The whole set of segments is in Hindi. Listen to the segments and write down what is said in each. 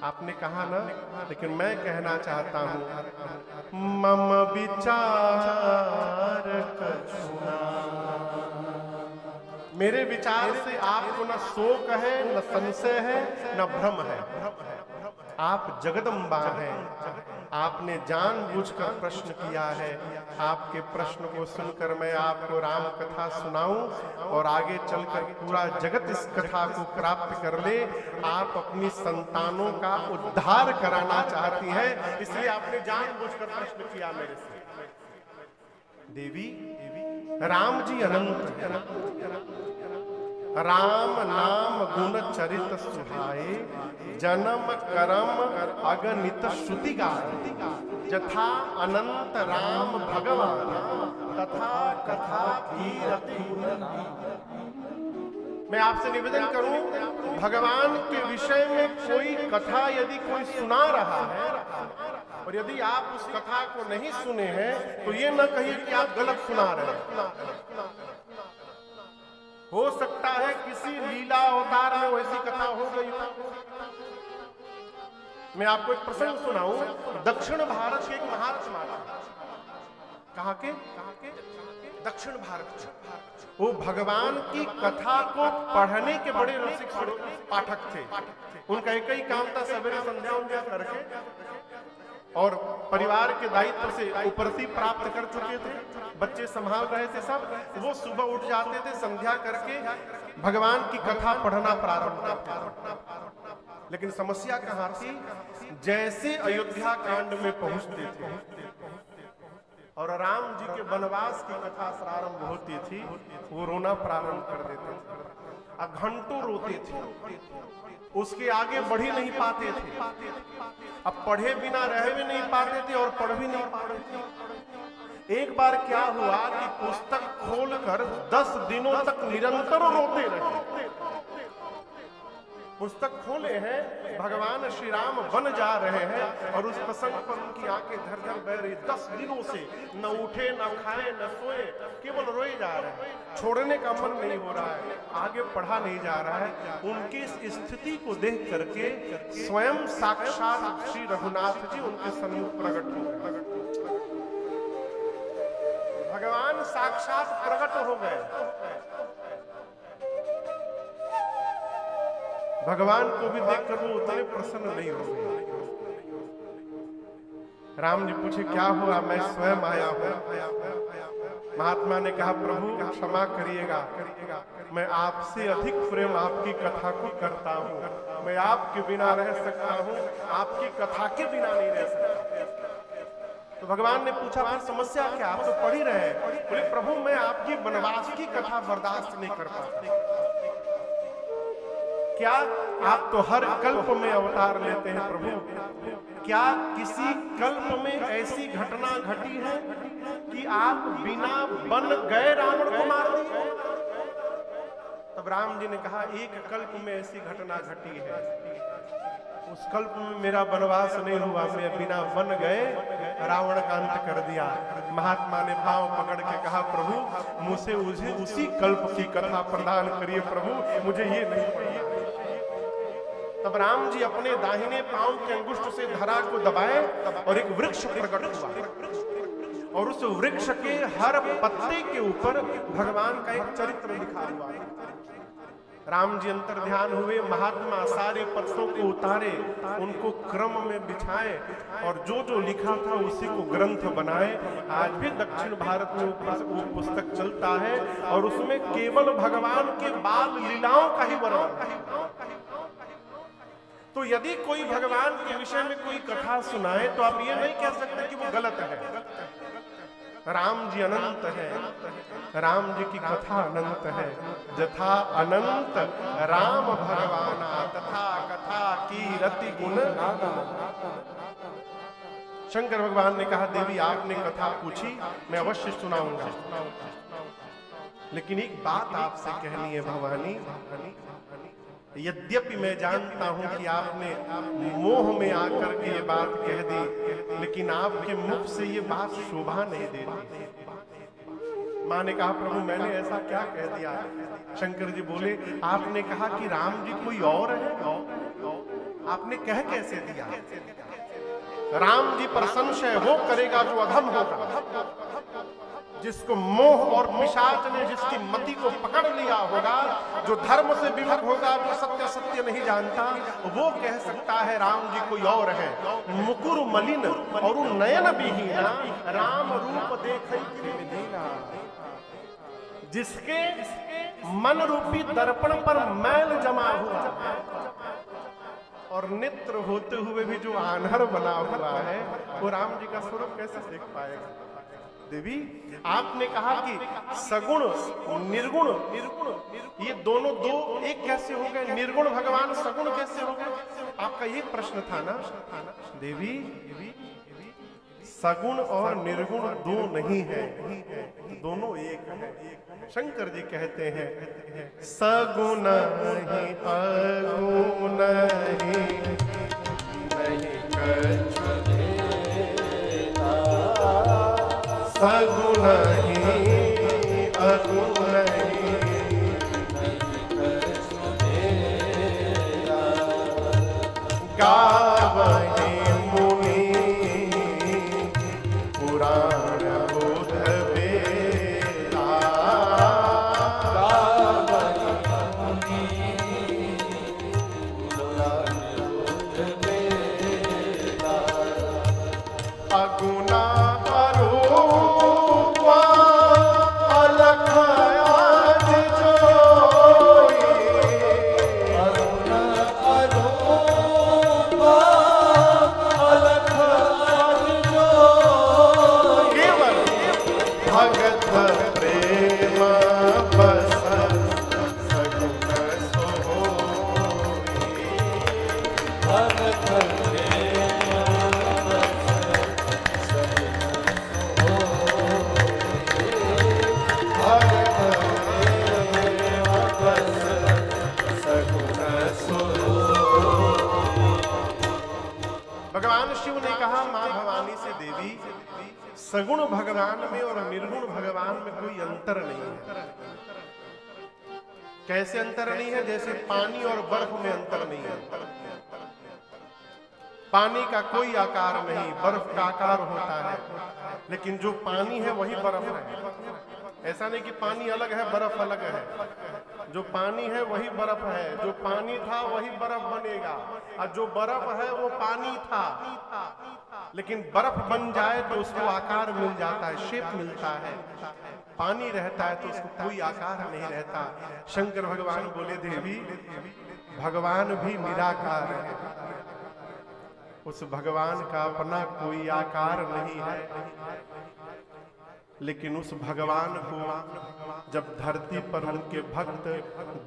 आपने कहा ना, लेकिन मैं कहना चाहता हूं, मम विचार कछुना। मेरे विचार से आपको न शोक है, न संशय है, न भ्रम है। आप जगदम्बा हैं। आपने जानबूझकर प्रश्न किया है। आपके प्रश्न को सुनकर मैं आपको राम कथा सुनाऊं और आगे चलकर पूरा जगत इस कथा को प्राप्त कर ले। आप अपनी संतानों का उद्धार कराना चाहती हैं, इसलिए आपने जानबूझकर प्रश्न किया मेरे से। देवी, राम जी अनंत है। राम नाम गुण चरित सुहाए, जन्म करम अगणित श्रुति गाए। जथा अनंत राम भगवान, तथा कथा कीरति गुण। मैं आपसे निवेदन करूं, भगवान के विषय में कोई कथा यदि कोई सुना रहा है और यदि आप उस कथा को नहीं सुने हैं तो ये न कहिए कि आप गलत सुना रहे हैं। हो सकता है किसी लीला अवतार में वैसी कथा हो गई हो। मैं आपको एक प्रसंग सुनाऊं। दक्षिण भारत के एक महात्मा, कहां के? दक्षिण भारत। वो भगवान की कथा को पढ़ने के बड़े रसिक पाठक थे। उनका एक ही काम था, सवेरे संध्या करके और परिवार के दायित्व से उपरती प्राप्त कर चुके थे, बच्चे संभाल रहे थे सब, वो सुबह उठ जाते थे, संध्या करके भगवान की कथा पढ़ना प्रारंभ करते। लेकिन समस्या कहां थी? जैसे अयोध्या कांड में पहुंचते थे और राम जी के वनवास की कथा प्रारंभ होती थी, वो रोना प्रारंभ कर देते थे। अब घंटों रोते थे, उसके आगे बढ़ ही नहीं पाते थे। अब पढ़े बिना रह भी नहीं पाते थे और पढ़ भी नहीं पाते थे। एक बार क्या हुआ कि पुस्तक खोलकर 10 दिनों तक निरंतर रोते रहे। पुस्तक खोले हैं, भगवान श्री राम वन जा रहे हैं और उस प्रसंग पर उनकी आंखें धर धर बह रही। 10 दिनों से न उठे, न खाए, न सोए, केवल रोए जा रहे हैं। छोड़ने का मन नहीं हो रहा है, आगे पढ़ा नहीं जा रहा है। उनकी इस स्थिति को देख करके स्वयं साक्षात श्री रघुनाथ जी उनके सन्मुख प्रकट हो गए। भगवान साक्षात प्रकट हो गए। भगवान को भी देखकर वो उतने प्रसन्न नहीं हो गए। राम जी पूछे, क्या हुआ? मैं स्वयं आया हूं। महात्मा ने कहा, प्रभु क्षमा करिएगा, मैं आपसे अधिक प्रेम आपकी कथा को करता हूं। मैं आपके बिना रह सकता हूं, आपकी कथा के बिना नहीं रह सकता। तो भगवान ने पूछा, फिर समस्या क्या? आप तो पढ़ ही रहे हैं। बोले, प्रभु मैं आपकी वनवास की कथा बर्दाश्त नहीं कर पाता। क्या आप तो हर कल्प में अवतार लेते हैं प्रभु, क्या किसी कल्प में ऐसी घटना घटी है कि आप बिना बन गए रावण को मार दिए? तब राम जी ने कहा, एक कल्प में ऐसी घटना घटी है, उस कल्प में मेरा वनवास नहीं हुआ, मैं बिना बन गए रावण का अंत कर दिया। महात्मा ने पांव पकड़ के कहा, प्रभु मुझे उसी कल्प की कथा प्रदान करिए प्रभु, मुझे ये नहीं पता। तब राम जी अपने दाहिने पांव के अंगुष्ठ से धरा को दबाए और एक वृक्ष प्रकट हुआ और उस वृक्ष के हर पत्ते के ऊपर भगवान का एक चरित्र लिखा हुआ है। राम जी अंतर ध्यान हुए, महात्मा सारे पत्तों को उतारे, उनको क्रम में बिछाए और जो जो लिखा था उसी को ग्रंथ बनाए। आज भी दक्षिण भारत में वो पुस्तक चलता है और उसमें केवल भगवान के बाल लीलाओं का ही वर्णन। तो यदि कोई भगवान के विषय में कोई कथा सुनाए तो आप ये नहीं कह सकते कि वो गलत है। राम जी अनंत है, राम जी की कथा अनंत है। जथा अनंत राम भगवाना, तथा कथा की रति गुण। शंकर भगवान ने कहा, देवी आपने कथा पूछी, मैं अवश्य सुनाऊंगा, लेकिन एक बात आपसे कहनी है भवानी। यद्यपि मैं जानता हूं कि आपने मोह में आकर के ये बात कह दी, लेकिन आपके मुख से ये बात शोभा नहीं दे रही। मां ने कहा, प्रभु मैंने ऐसा क्या कह दिया? शंकर जी बोले, आपने कहा कि राम जी कोई और है। आपने कह कैसे दिया? राम जी पर संशय वो करेगा जो अधम होगा, जिसको मोह और पिशाच ने जिसकी मति को पकड़ लिया होगा, जो धर्म से विमुख होगा, जो सत्य सत्य नहीं जानता, वो कह सकता है राम जी कोई और है। मुकुर मलिन और नयन विहीना राम रूप देखै विधिना। जिसके मन रूपी दर्पण पर मैल जमा हुआ और नेत्र होते हुए भी जो आन्हर बना हुआ है, वो राम जी का स्वरूप कैसे देख पाएगा? देवी, आपने कहा कि सगुण निर्गुण, ये दोनों दो एक कैसे हो गए? निर्गुण भगवान सगुण कैसे हो गए? आपका ये प्रश्न था ना देवी। सगुण और निर्गुण दो नहीं है, दोनों एक है। शंकर जी कहते हैं सगुण ही अगुण ही नहीं कछु देता, सगुण ही अगुण ही नहीं कछु देता। गावहि मुनि पुराण बोध वेदा, गावहि मुनि पुराण बोध वेदा। अगुना अरूपा अलख आज जोई, अगुना अरूपा अलख आज जोई। केवल भगत प्रेम बस सगुण सोई, भगत प्रेम बस भगवान शिव ने कहा मां भवानी से, देवी सगुण भगवान में और निर्गुण भगवान में कोई अंतर नहीं है। कैसे अंतर नहीं है? जैसे पानी और बर्फ में अंतर नहीं है। पानी का कोई आकार नहीं, बर्फ का आकार होता है, लेकिन जो पानी है वही बर्फ है। ऐसा नहीं कि पानी अलग है बर्फ अलग है। जो पानी है वही बर्फ है, जो पानी था वही बर्फ बनेगा, और जो बर्फ है वो पानी था। लेकिन बर्फ बन जाए तो उसको आकार मिल जाता है, शेप मिलता है। पानी रहता है तो उसको कोई आकार नहीं रहता। शंकर भगवान बोले, देवी भगवान भी निराकार है, उस भगवान का अपना कोई आकार नहीं है। लेकिन उस भगवान को जब धरती पर उनके भक्त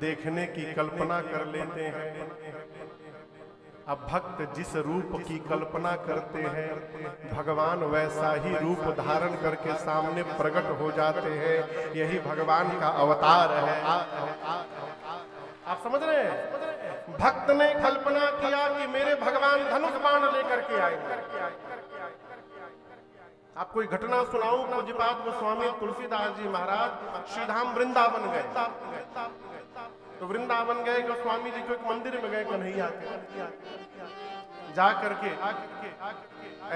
देखने की कल्पना कर लेते हैं, अब भक्त जिस रूप की कल्पना करते हैं, भगवान वैसा ही रूप धारण करके सामने प्रकट हो जाते हैं। यही भगवान का अवतार है। आप समझ रहे हैं? भक्त ने कल्पना किया कि मेरे भगवान धनुष बाण लेकर के आएंगे। आपको एक घटना सुनाऊं। पूज्यपाद गोस्वामी तुलसीदास जी महाराज श्रीधाम वृंदावन गए। तो वृंदावन गए, गोस्वामी जी को एक मंदिर में गए कन्हैया के, जा करके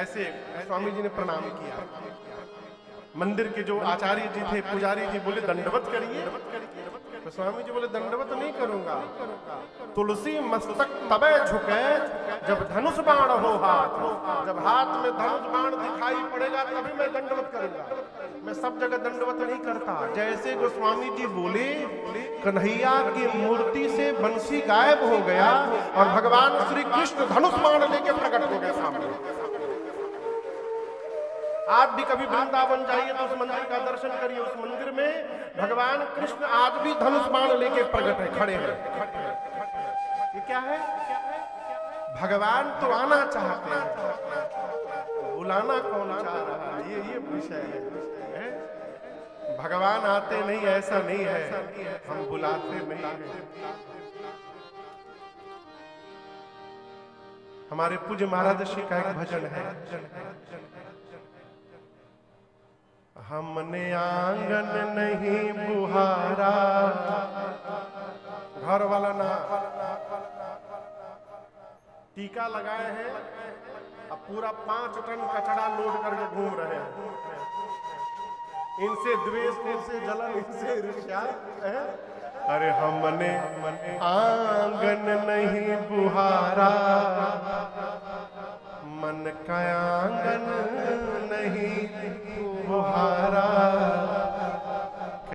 ऐसे स्वामी जी ने प्रणाम किया। मंदिर के जो आचार्य जी थे, पुजारी जी बोले दंडवत करिए। तो स्वामी जी बोले दंडवत नहीं करूंगा, तुलसी मस्तक तबे झुके जब धनुष बाण हो हाथ। जब हाथ में धनुष बाण दिखाई पड़ेगा तभी मैं दंडवत करूंगा। मैं सब जगह दंडवत नहीं करता। जैसे गोस्वामी जी बोले, कन्हैया की मूर्ति से बंसी गायब हो गया और भगवान श्री कृष्ण धनुष बाण लेके प्रकट हो गए सामने। आप भी कभी वृंदावन जाइए तो उस मंदिर का दर्शन करिए। उस मंदिर में भगवान कृष्ण आज भी धनुष बाण लेके प्रकट है, खड़े हैं। ये क्या है? भगवान तो आना चाहते हैं, बुलाना कौन चाह रहा है? ये विषय है। भगवान आते नहीं, ऐसा नहीं है, हम बुलाते नहीं हैं। हमारे पूज्य महाराज श्री का एक भजन है, हमने आंगन नहीं बुहारा, घर वाला ना, टीका लगाए हैं, अब पूरा 5 टन कचड़ा लोड करके घूम रहे हैं। इनसे द्वेष, इनसे जलन, इनसे ईर्ष्या है। अरे हमने आंगन नहीं बुहारा, मन का आंगन नहीं बुहारा,